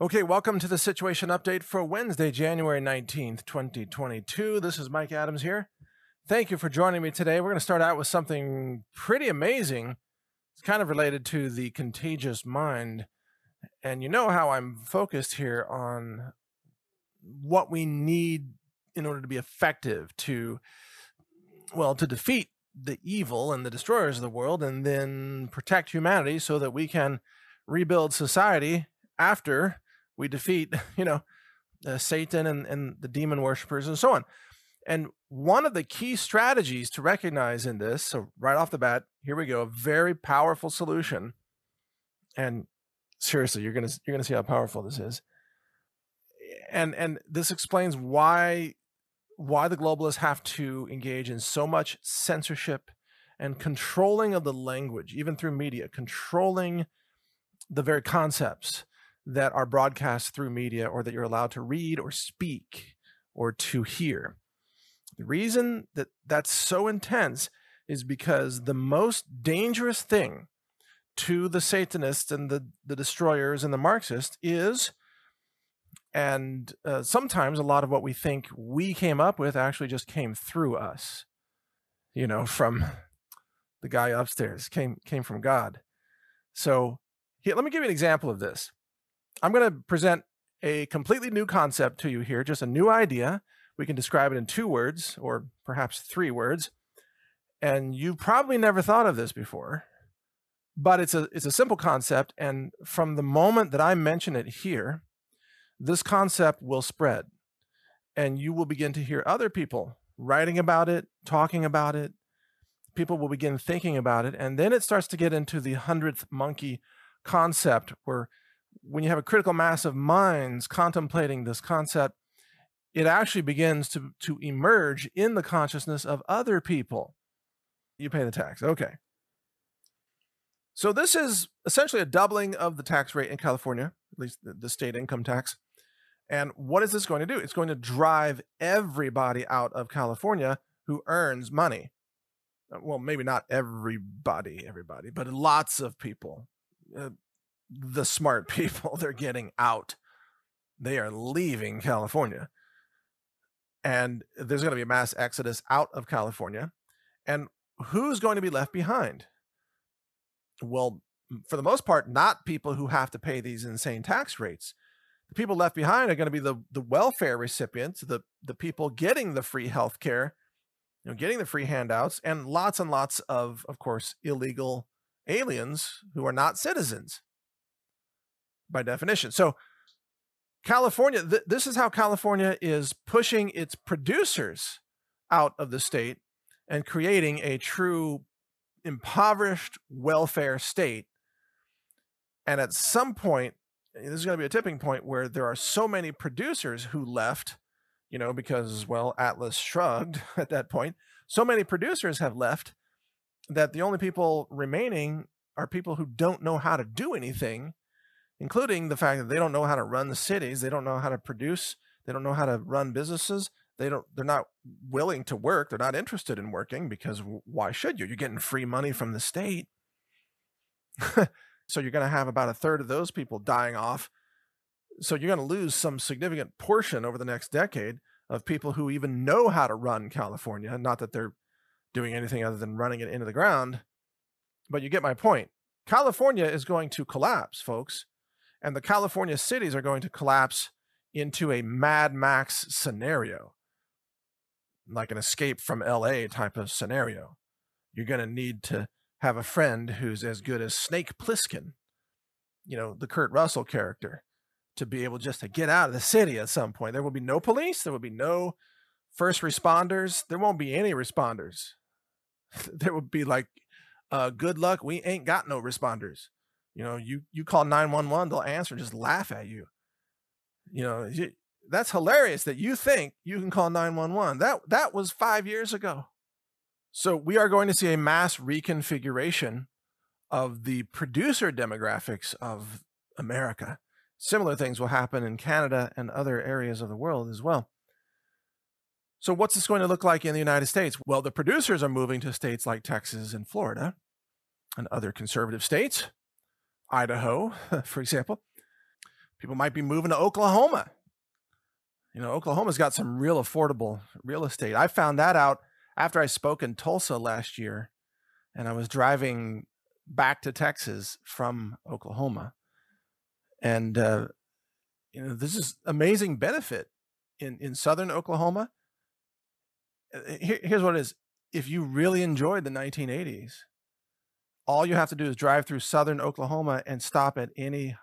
Okay, welcome to the situation update for Wednesday, January 19th, 2022. This is Mike Adams here. Thank you for joining me today. We're going to start out with something pretty amazing. It's kind of related to the contagious mind. And you know how I'm focused here on what we need in order to be effective to defeat the evil and the destroyers of the world and then protect humanity so that we can rebuild society after we defeat, Satan and the demon worshippers and so on. And one of the key strategies to recognize in this, so right off the bat, here we go, a very powerful solution. And seriously, you're gonna see how powerful this is. And this explains why the globalists have to engage in so much censorship and controlling of the language, even through media, controlling the very concepts that are broadcast through media or that you're allowed to read or speak or to hear. The reason that that's so intense is because the most dangerous thing to the Satanists and the destroyers and the Marxists is, and sometimes a lot of what we think we came up with actually just came through us, from the guy upstairs, came from God. So here, let me give you an example of this. I'm going to present a completely new concept to you here, just a new idea. We can describe it in 2 words or perhaps 3 words. And you've probably never thought of this before, but it's a simple concept. And from the moment that I mention it here, this concept will spread and you will begin to hear other people writing about it, talking about it. People will begin thinking about it. And then it starts to get into the 100th monkey concept, where when you have a critical mass of minds contemplating this concept, it actually begins to emerge in the consciousness of other people. You pay the tax. Okay. So this is essentially a doubling of the tax rate in California, at least the state income tax. And what is this going to do? It's going to drive everybody out of California who earns money. Well, maybe not everybody, but lots of people. The smart people, they're getting out. They are leaving California. And there's going to be a mass exodus out of California. And who's going to be left behind? Well, for the most part, not people who have to pay these insane tax rates. The people left behind are going to be the welfare recipients, the people getting the free health care, getting the free handouts, and lots of course, illegal aliens who are not citizens by definition. So California, this is how California is pushing its producers out of the state and creating a true impoverished welfare state. And at some point, this is going to be a tipping point where there are so many producers who left, because, Atlas shrugged at that point. So many producers have left that the only people remaining are people who don't know how to do anything, including the fact that they don't know how to run the cities. They don't know how to produce. They don't know how to run businesses. They're not willing to work. They're not interested in working, because why should you? You're getting free money from the state. So you're going to have about a third of those people dying off. So you're going to lose some significant portion over the next decade of people who even know how to run California. Not that they're doing anything other than running it into the ground, but you get my point. California is going to collapse, folks. And the California cities are going to collapse into a Mad Max scenario, like an Escape from LA type of scenario. You're going to need to have a friend who's as good as Snake Plissken, the Kurt Russell character, to be able just to get out of the city at some point. There will be no police. There will be no first responders. There won't be any responders. There will be like, good luck. We ain't got no responders. You call 911, they'll answer, just laugh at you. That's hilarious that you think you can call 911. That was 5 years ago. So we are going to see a mass reconfiguration of the producer demographics of America. Similar things will happen in Canada and other areas of the world as well. So what's this going to look like in the United States? Well, the producers are moving to states like Texas and Florida and other conservative states, Idaho, for example. People might be moving to Oklahoma. Oklahoma's got some real affordable real estate. I found that out after I spoke in Tulsa last year, and I was driving back to Texas from Oklahoma. And, this is amazing benefit in southern Oklahoma. Here's what it is. If you really enjoyed the 1980s, all you have to do is drive through southern Oklahoma and stop at any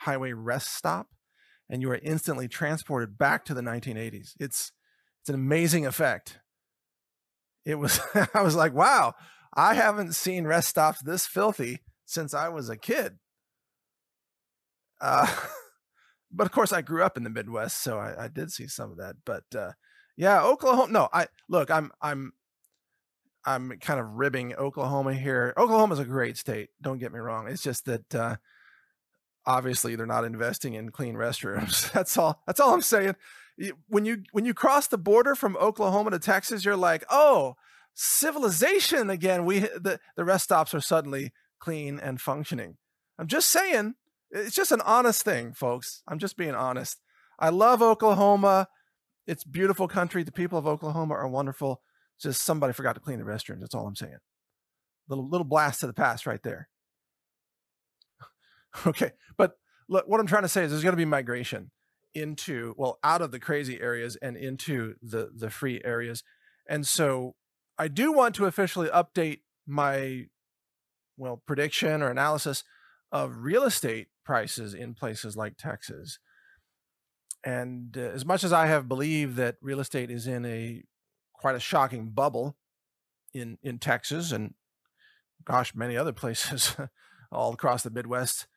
highway rest stop, and you are instantly transported back to the 1980s. It's an amazing effect. It was, I was like, wow, I haven't seen rest stops this filthy since I was a kid. But of course I grew up in the Midwest, so I did see some of that. But yeah, Oklahoma. No, I'm kind of ribbing Oklahoma here. Oklahoma's a great state. Don't get me wrong. It's just that obviously they're not investing in clean restrooms. That's all I'm saying. When you cross the border from Oklahoma to Texas, you're like, oh, civilization again. The rest stops are suddenly clean and functioning. I'm just saying. It's just an honest thing, folks. I'm just being honest. I love Oklahoma. It's beautiful country. The people of Oklahoma are wonderful. Just somebody forgot to clean the restrooms. That's all I'm saying. Little blast to the past right there. Okay, but look, what I'm trying to say is there's going to be migration out of the crazy areas and into the free areas. And so I do want to officially update my, prediction or analysis of real estate prices in places like Texas. And as much as I have believed that real estate is in quite a shocking bubble in Texas and gosh, many other places all across the Midwest,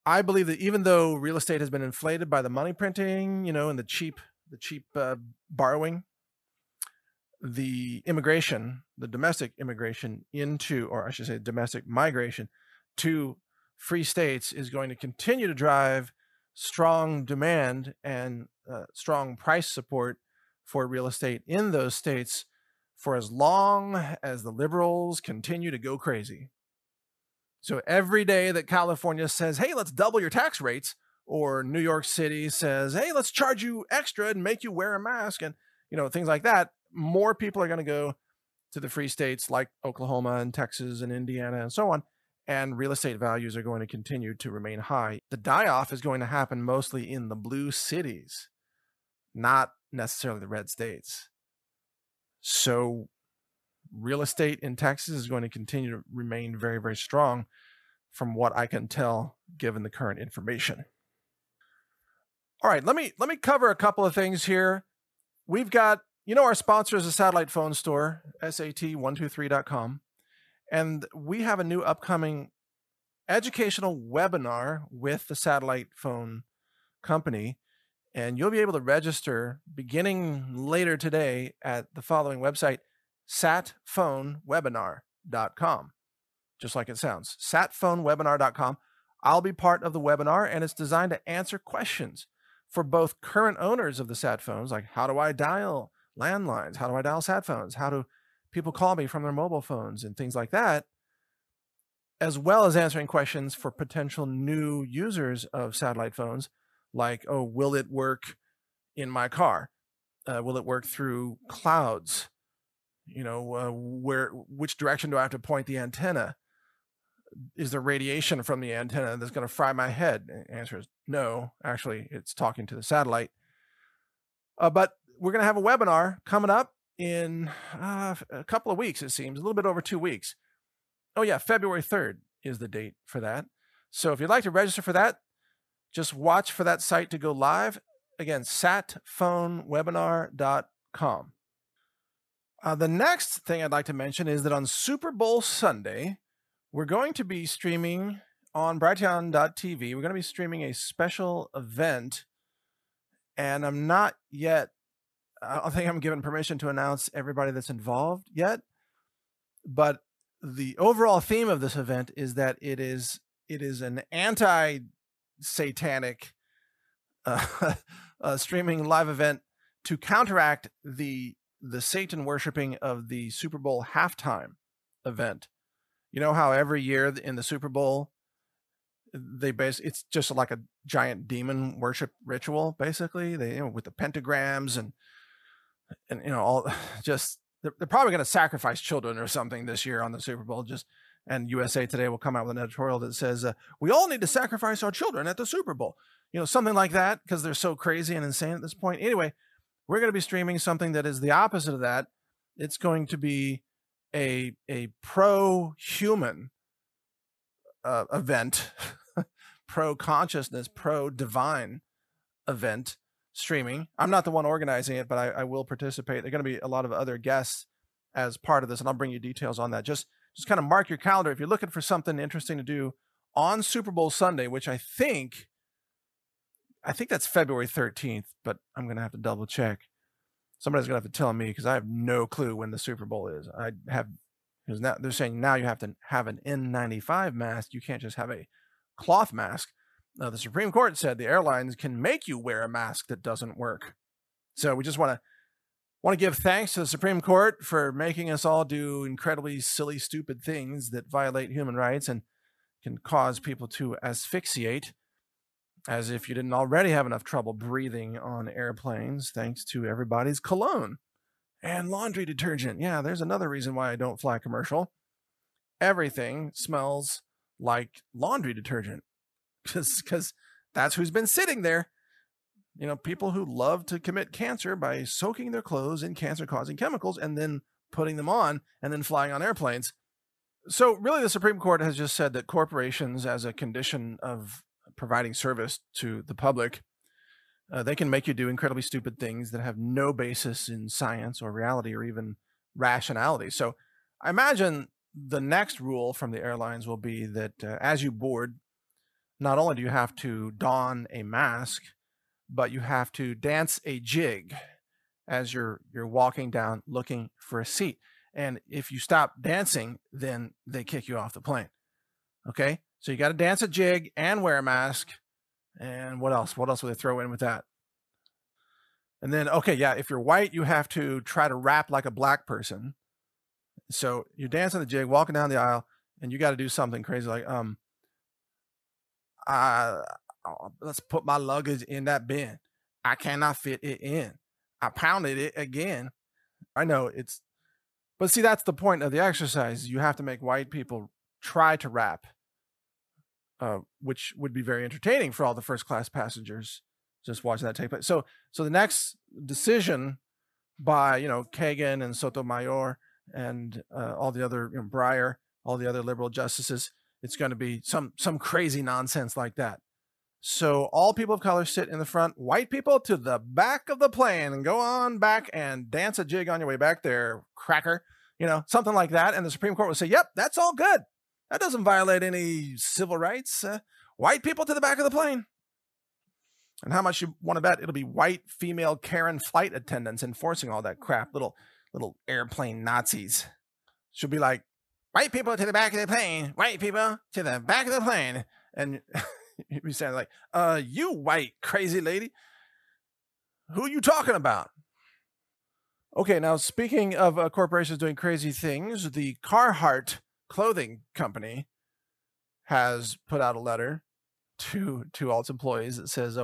I believe that even though real estate has been inflated by the money printing, and the cheap borrowing, the domestic immigration domestic migration to free states is going to continue to drive strong demand and strong price support for real estate in those states for as long as the liberals continue to go crazy. So every day that California says, hey, let's double your tax rates, or New York City says, hey, let's charge you extra and make you wear a mask, and things like that, more people are going to go to the free states like Oklahoma and Texas and Indiana and so on, and real estate values are going to continue to remain high. The die-off is going to happen mostly in the blue cities, not necessarily the red states. So real estate in Texas is going to continue to remain very, very strong from what I can tell, given the current information. All right, let me cover a couple of things here. We've got, our sponsor is the Satellite Phone Store, SAT123.com. And we have a new upcoming educational webinar with the Satellite Phone Company. And you'll be able to register beginning later today at the following website, satphonewebinar.com. Just like it sounds, satphonewebinar.com. I'll be part of the webinar, and it's designed to answer questions for both current owners of the sat phones, like how do I dial landlines? How do I dial sat phones? How do people call me from their mobile phones and things like that, as well as answering questions for potential new users of satellite phones, like, oh, will it work in my car? Will it work through clouds? Which direction do I have to point the antenna? Is there radiation from the antenna that's going to fry my head? The answer is no. Actually, it's talking to the satellite. But we're going to have a webinar coming up in a couple of weeks, it seems, a little bit over 2 weeks. Oh yeah, February 3rd is the date for that. So if you'd like to register for that, just watch for that site to go live. Again, satphonewebinar.com. The next thing I'd like to mention is that on Super Bowl Sunday, we're going to be streaming on Brighteon.tv. We're going to be streaming a special event, and I don't think I'm given permission to announce everybody that's involved yet, but the overall theme of this event is that it is an anti-satanic streaming live event to counteract the Satan worshiping of the Super Bowl halftime event. You know how every year in the Super Bowl, It's just like a giant demon worship ritual, basically. They, with the pentagrams and all just they're probably going to sacrifice children or something this year on the Super Bowl. And USA Today will come out with an editorial that says we all need to sacrifice our children at the Super Bowl, something like that, because they're so crazy and insane at this point. Anyway, we're going to be streaming something that is the opposite of that. It's going to be a pro-human event, pro-consciousness, pro-divine event streaming. I'm not the one organizing it, but I will participate. There are going to be a lot of other guests as part of this, and I'll bring you details on that. Just kind of mark your calendar if you're looking for something interesting to do on Super Bowl Sunday, which I think that's February 13th, but I'm going to have to double check. Somebody's going to have to tell me because I have no clue when the Super Bowl is. Because now they're saying now you have to have an N95 mask. You can't just have a cloth mask. The Supreme Court said the airlines can make you wear a mask that doesn't work. So we just want to give thanks to the Supreme Court for making us all do incredibly silly, stupid things that violate human rights and can cause people to asphyxiate, as if you didn't already have enough trouble breathing on airplanes, thanks to everybody's cologne and laundry detergent. Yeah, there's another reason why I don't fly commercial. Everything smells like laundry detergent. Because that's who's been sitting there. People who love to commit cancer by soaking their clothes in cancer-causing chemicals and then putting them on and then flying on airplanes. So really, the Supreme Court has just said that corporations, as a condition of providing service to the public, they can make you do incredibly stupid things that have no basis in science or reality or even rationality. So I imagine the next rule from the airlines will be that as you board, not only do you have to don a mask, but you have to dance a jig as you're walking down looking for a seat. And if you stop dancing, then they kick you off the plane. Okay? So you got to dance a jig and wear a mask. And what else? What else will they throw in with that? And then, okay, yeah, if you're white, you have to try to rap like a black person. So you're dancing the jig, walking down the aisle, and you got to do something crazy like, let's put my luggage in that bin. I cannot fit it in. I pounded it again. I know but see, that's the point of the exercise. You have to make white people try to rap, which would be very entertaining for all the first class passengers just watching that take place. So the next decision by, Kagan and Sotomayor and all the other, Breyer, all the other liberal justices, it's going to be some crazy nonsense like that. So all people of color sit in the front, white people to the back of the plane, and go on back and dance a jig on your way back there, cracker, something like that. And the Supreme Court will say, yep, that's all good. That doesn't violate any civil rights. White people to the back of the plane. And how much you want to bet it'll be white female Karen flight attendants enforcing all that crap, little airplane Nazis. Should be like, white people to the back of the plane, white people to the back of the plane. And you'd be saying like, you white crazy lady, who are you talking about? Okay, now speaking of corporations doing crazy things, the Carhartt clothing company has put out a letter to all its employees that says,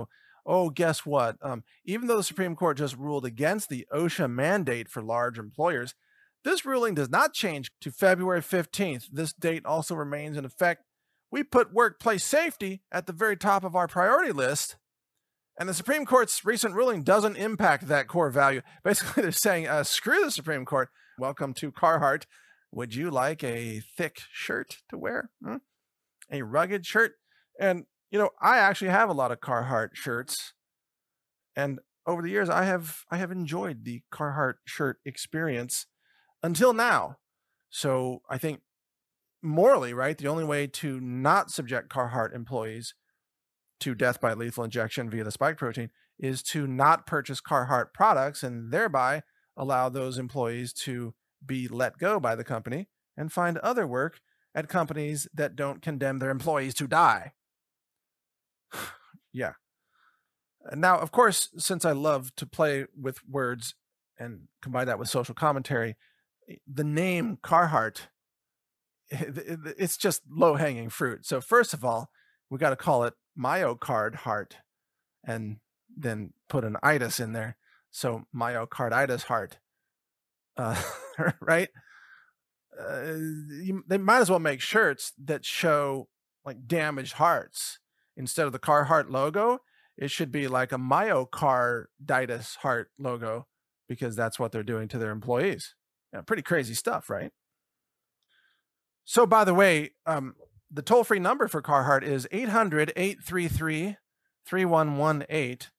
oh, guess what? Even though the Supreme Court just ruled against the OSHA mandate for large employers, this ruling does not change to February 15th. This date also remains in effect. We put workplace safety at the very top of our priority list, and the Supreme Court's recent ruling doesn't impact that core value. Basically, they're saying, screw the Supreme Court. Welcome to Carhartt. Would you like a thick shirt to wear? A rugged shirt? And, I actually have a lot of Carhartt shirts. And over the years, I have enjoyed the Carhartt shirt experience until now. So I think morally, right, the only way to not subject Carhartt employees to death by lethal injection via the spike protein is to not purchase Carhartt products and thereby allow those employees to be let go by the company and find other work at companies that don't condemn their employees to die. Yeah. Now, of course, since I love to play with words and combine that with social commentary, the name Carhartt, it's just low-hanging fruit. So first of all, We got to call it myocard heart and then put an itis in there. So myocarditis heart, right? They might as well make shirts that show like damaged hearts instead of the Carhartt logo. It should be like a myocarditis heart logo because that's what they're doing to their employees. Yeah, pretty crazy stuff, right? So, by the way, the toll-free number for Carhartt is 800-833-3118.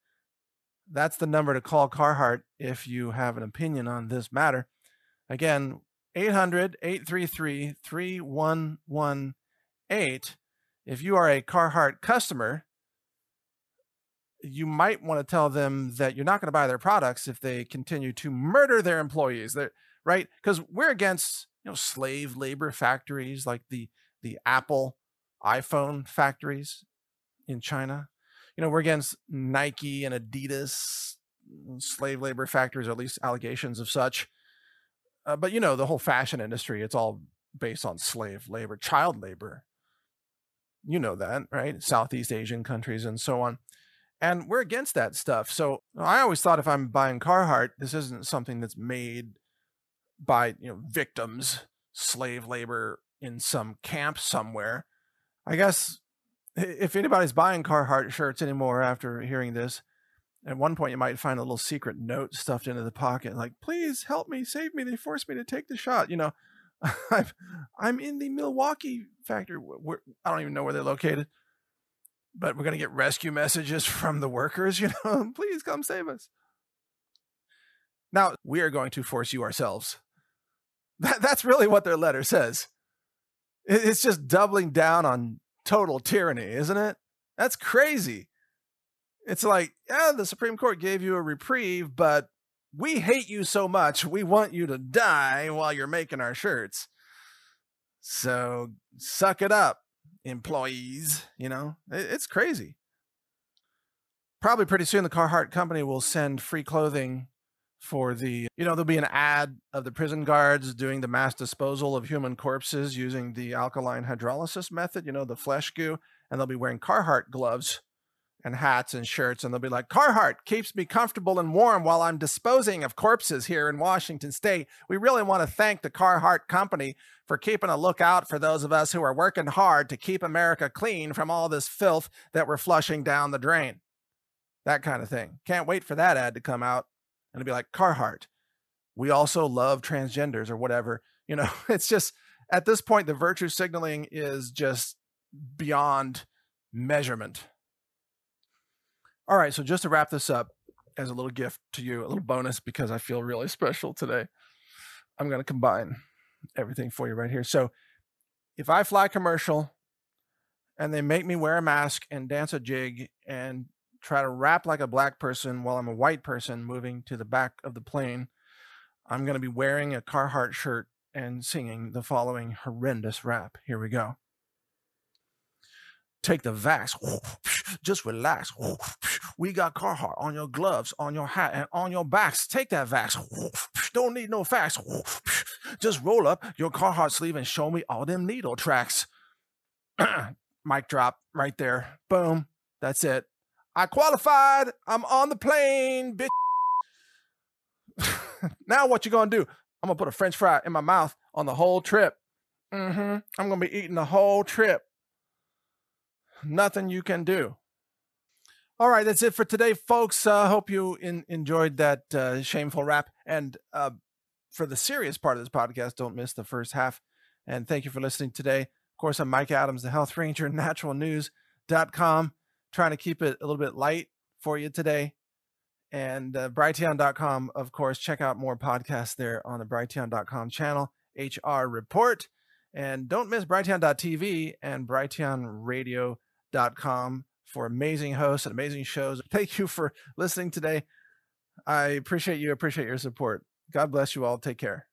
That's the number to call Carhartt if you have an opinion on this matter. Again, 800-833-3118. If you are a Carhartt customer, you might want to tell them that you're not going to buy their products if they continue to murder their employees. Right? Because we're against slave labor factories like the Apple iPhone factories in China. We're against Nike and Adidas slave labor factories, or at least allegations of such. But the whole fashion industry, it's all based on slave labor, child labor. You know that, right? Southeast Asian countries and so on. And we're against that stuff. So I always thought if I'm buying Carhartt, this isn't something that's made by victims, slave labor in some camp somewhere. I guess if anybody's buying Carhartt shirts anymore after hearing this, at one point you might find a little secret note stuffed into the pocket, like, please help me, save me, they forced me to take the shot. I'm in the Milwaukee factory. I don't even know where they're located, but we're going to get rescue messages from the workers, please come save us. Now, we are going to force you ourselves. That's really what their letter says. It's just doubling down on total tyranny, isn't it? That's crazy. It's like, yeah, the Supreme Court gave you a reprieve, but we hate you so much, we want you to die while you're making our shirts. So suck it up, employees. It's crazy. Probably pretty soon the Carhartt company will send free clothing for there'll be an ad of the prison guards doing the mass disposal of human corpses using the alkaline hydrolysis method, the flesh goo, and they'll be wearing Carhartt gloves and hats and shirts, and they'll be like, Carhartt keeps me comfortable and warm while I'm disposing of corpses here in Washington State. We really want to thank the Carhartt company for keeping a lookout for those of us who are working hard to keep America clean from all this filth that we're flushing down the drain. That kind of thing. Can't wait for that ad to come out. And it'd be like, Carhartt, we also love transgenders or whatever. It's just, at this point, the virtue signaling is just beyond measurement. All right, so just to wrap this up, as a little gift to you, a little bonus, because I feel really special today, I'm going to combine everything for you right here. So if I fly commercial and they make me wear a mask and dance a jig and try to rap like a black person while I'm a white person moving to the back of the plane, I'm going to be wearing a Carhartt shirt and singing the following horrendous rap. Here we go. Take the vax. Just relax. We got Carhartt on your gloves, on your hat, and on your backs. Take that vax. Don't need no facts. Just roll up your Carhartt sleeve and show me all them needle tracks. Mic drop right there. Boom. That's it. I qualified. I'm on the plane, bitch. Now what you gonna do? I'm gonna put a French fry in my mouth on the whole trip. I'm gonna be eating the whole trip. Nothing you can do. All right, that's it for today, folks. Hope you enjoyed that shameful rap. And for the serious part of this podcast, don't miss the first half. And thank you for listening today. Of course, I'm Mike Adams, the Health Ranger, naturalnews.com. Trying to keep it a little bit light for you today. And Brighteon.com, of course, check out more podcasts there on the Brighteon.com channel, HR Report. And don't miss Brighteon.tv and BrighteonRadio.com for amazing hosts and amazing shows. Thank you for listening today. I appreciate you. Appreciate your support. God bless you all. Take care.